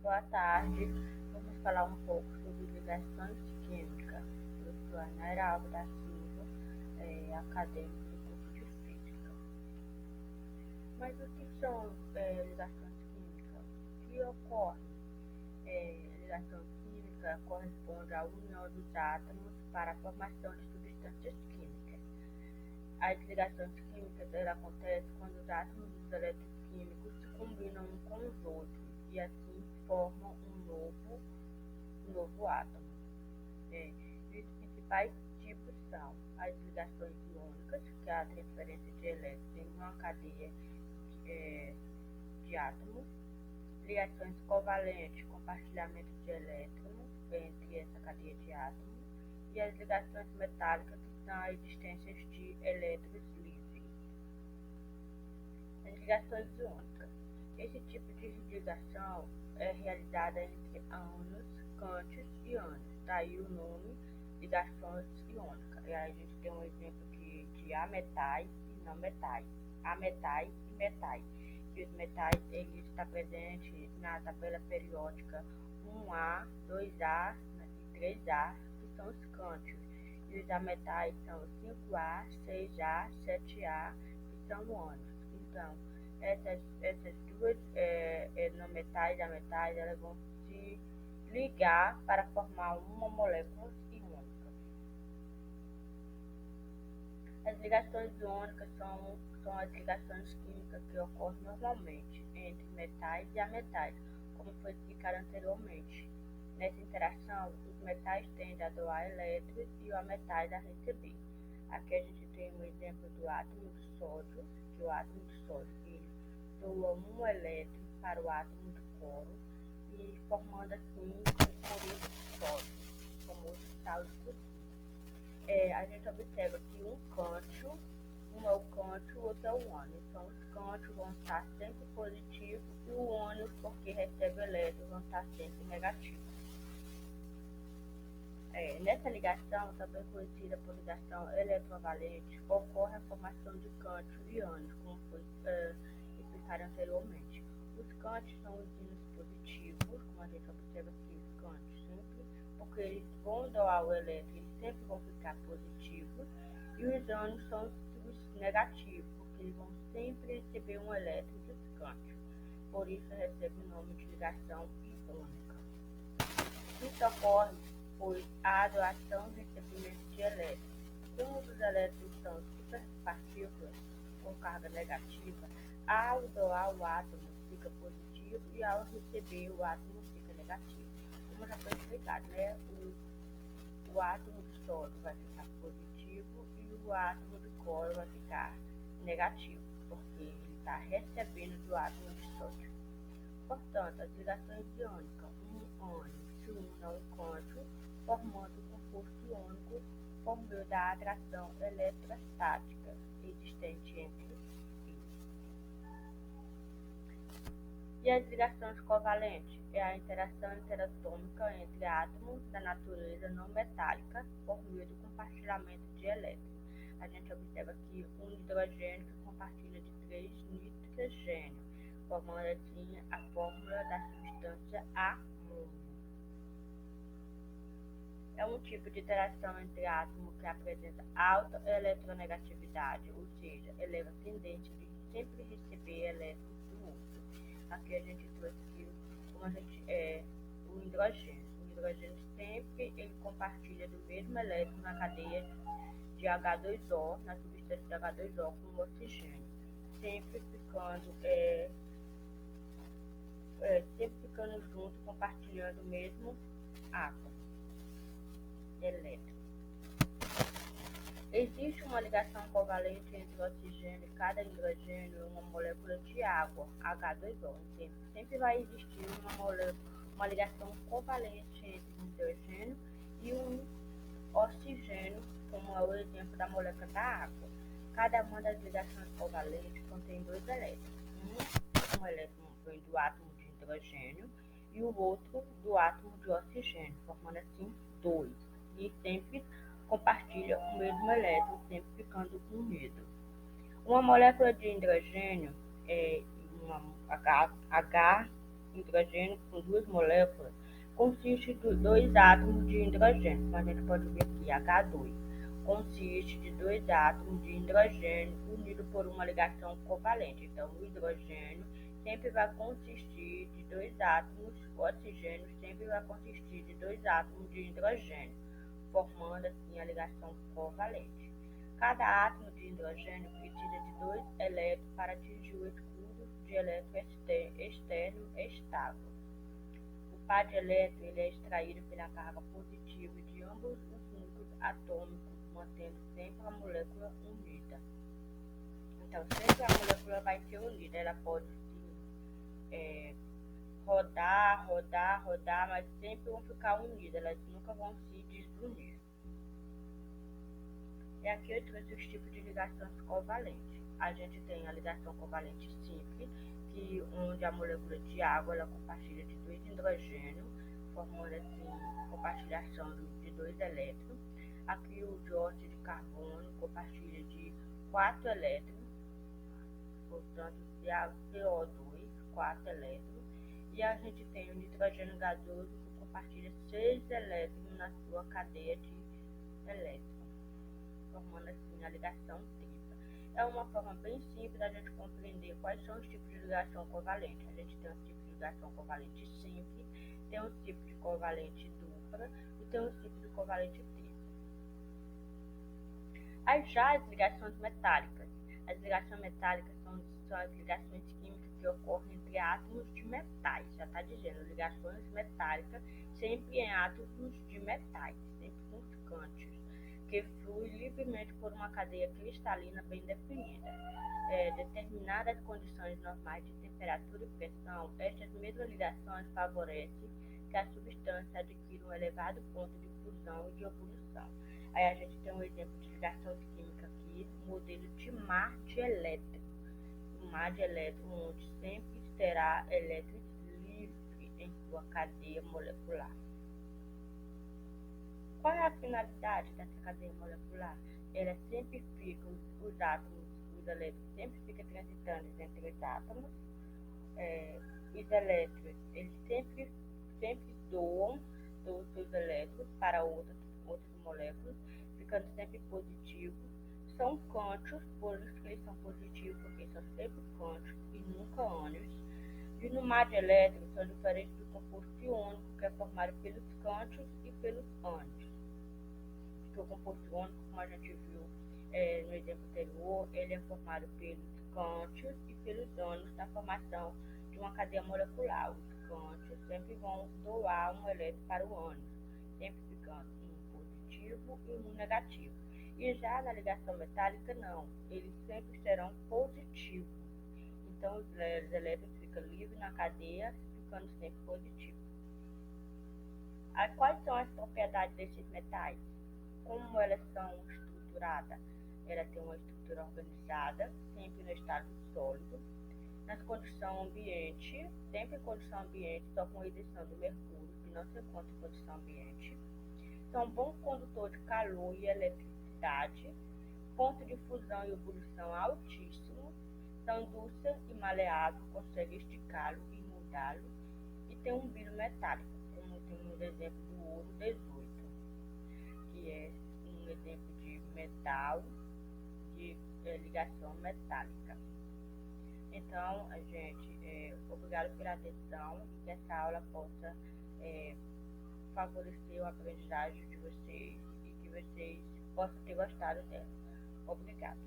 Boa tarde, vamos falar um pouco sobre ligações químicas. Eu sou a Naira Alves da Silva, acadêmica do curso de Física. Mas o que são ligações químicas? O que ocorre? Ligação química corresponde à união dos átomos para a formação de substâncias químicas. As ligações químicas acontecem quando os átomos dos eletroquímicos se combinam um com os outros e assim formam um novo átomo. Os principais tipos são as ligações iônicas, que é a transferência de elétrons em uma cadeia de átomos, ligações covalentes, compartilhamento de elétrons entre essa cadeia de átomos, e as ligações metálicas, que são a existência de elétrons livres. As ligações iônicas. Esse tipo de ligação é realizada entre ânions, cântions e ânions, daí o nome ligações iônicas. E aí a gente tem um exemplo aqui de ametais e não metais, ametais e metais. E os metais ele está presente na tabela periódica 1A, 2A e 3A, que são os cântions. E os ametais são 5A, 6A, 7A, que são ânions. Então, essas duas não metais e ametais, elas vão se ligar para formar uma molécula iônica. As ligações iônicas são as ligações químicas que ocorrem normalmente entre metais e ametais, como foi explicado anteriormente. Nessa interação, os metais tendem a doar elétrons e os ametais a receber. Aqui a gente tem um exemplo do átomo de sódio, que o átomo de sódio ele doa um elétron para o átomo de cloro e formando assim o cloreto de sódio, famoso sal de cloreto. A gente observa que um cântio, um é o cântio, o outro é o ânion. Então, os cântios vão estar sempre positivos e o ânion, porque recebe elétrons, vão estar sempre negativos. Nessa ligação, também conhecida por ligação eletrovalente, ocorre a formação de cântion e ânion, como foi explicado anteriormente. Os cântions são os íons positivos, como a gente observa aqui, os cântions sempre, porque eles vão doar o elétron, eles sempre vão ficar positivos, e os ânions são os negativos, porque eles vão sempre receber um elétron dos cântions. Por isso recebe o nome de ligação iônica. Isso ocorre pois há doação e recebimento de elétrons. Como os elétrons são superpartículas com carga negativa, ao doar o átomo fica positivo e ao receber o átomo fica negativo. Como já foi explicado, né? O átomo de sódio vai ficar positivo e o átomo de cloro vai ficar negativo, porque ele está recebendo do átomo de sódio. Portanto, as ligações iônicas, um ânion se une ao cântio, formando um composto iônico por meio da atração eletrostática existente entre eles. E as ligações covalentes é a interação interatômica entre átomos da natureza não metálica por meio do compartilhamento de elétrons. A gente observa aqui um hidrogênio que compartilha de 3 nitrogênios, formando assim a fórmula da substância amônio. É um tipo de interação entre átomos que apresenta alta eletronegatividade, ou seja, eleva a tendência de sempre receber elétrons do outro. Aqui a gente trouxe aqui o hidrogênio. O hidrogênio sempre ele compartilha do mesmo elétron na cadeia de H2O, na substância de H2O com o oxigênio, sempre ficando junto, compartilhando o mesmo átomo elétrico. Existe uma ligação covalente entre o oxigênio e cada hidrogênio e uma molécula de água, H2O. Sempre vai existir uma ligação covalente entre um hidrogênio e um oxigênio, como é o exemplo da molécula da água. Cada uma das ligações covalentes contém 2 elétrons. Um elétron vem do átomo de hidrogênio e o outro do átomo de oxigênio, formando assim 2. E sempre compartilha o mesmo elétron, sempre ficando unido. Uma molécula de hidrogênio é uma H hidrogênio com duas moléculas consiste de dois átomos de hidrogênio. Então, a gente pode ver aqui, H2 consiste de dois átomos de hidrogênio unidos por uma ligação covalente. Então, o hidrogênio sempre vai consistir de dois átomos, o oxigênio sempre vai consistir de dois átomos de hidrogênio, formando assim a ligação covalente. Cada átomo de hidrogênio precisa de dois elétrons para atingir o escudo de elétron externo estável. O par de elétrons ele é extraído pela carga positiva de ambos os núcleos atômicos, mantendo sempre a molécula unida. Então, sempre a molécula vai ser unida, ela pode rodar, mas sempre vão ficar unidas, elas nunca vão se desunir. E aqui eu trouxe os tipos de ligações covalentes. A gente tem a ligação covalente simples, onde a molécula de água ela compartilha de dois hidrogênios, formando assim compartilhação de dois elétrons. Aqui o dióxido de carbono compartilha de 4 elétrons, portanto CO2, 4 elétrons. E a gente tem o nitrogênio gasoso que compartilha 6 elétrons na sua cadeia de elétrons, formando assim a ligação tripla. É uma forma bem simples da gente compreender quais são os tipos de ligação covalente. A gente tem os tipos de ligação covalente simples, tem os tipos de covalente dupla e tem os tipos de covalente tripla. Já as ligações metálicas. As ligações metálicas são as ligações químicas que ocorrem entre átomos de metais. Já está dizendo, ligações metálicas sempre em átomos de metais, sempre constantes, que fluem livremente por uma cadeia cristalina bem definida. Determinadas condições normais de temperatura e pressão, estas mesmas ligações favorecem que a substância adquira um elevado ponto de fusão e de ebulição. Aí a gente tem um exemplo de ligação química aqui, modelo de mar de elétron. Um mar de elétron onde sempre terá elétrons livres em sua cadeia molecular. Qual é a finalidade dessa cadeia molecular? Ela sempre fica, os átomos, os elétrons sempre ficam transitando entre os átomos. Os elétrons, eles sempre doam os seus elétrons para outras moléculas, ficando sempre positivos. São cântios, por isso que eles são positivos, porque são sempre cântios e nunca ânions. E no mar de elétrons são diferentes do composto iônico, que é formado pelos cântios e pelos ânions. Porque o composto iônico, como a gente viu no exemplo anterior, ele é formado pelos cântios e pelos ânions na formação de uma cadeia molecular. Os cântios sempre vão doar um elétron para o ânion, sempre ficando um positivo e um negativo. E já na ligação metálica, não, eles sempre serão positivos. Então, os elétrons ficam livres na cadeia, ficando sempre positivos. Quais são as propriedades desses metais? Como elas são estruturadas? Ela tem uma estrutura organizada, sempre no estado sólido. Nas condições ambiente, sempre em condição ambiente, só com exceção do mercúrio, que não se encontra em condição ambiente. São bons condutores de calor e eletricidade, ponto de fusão e ebulição altíssimo, são dúcteis e maleáveis, conseguem esticá-lo e mudá-lo, e tem um brilho metálico, como tem um exemplo do ouro 18, que é um exemplo de metal de ligação metálica. Então, gente, obrigado pela atenção, que essa aula possa favorecer o aprendizagem de vocês e que vocês possam ter gostado dela. Obrigada.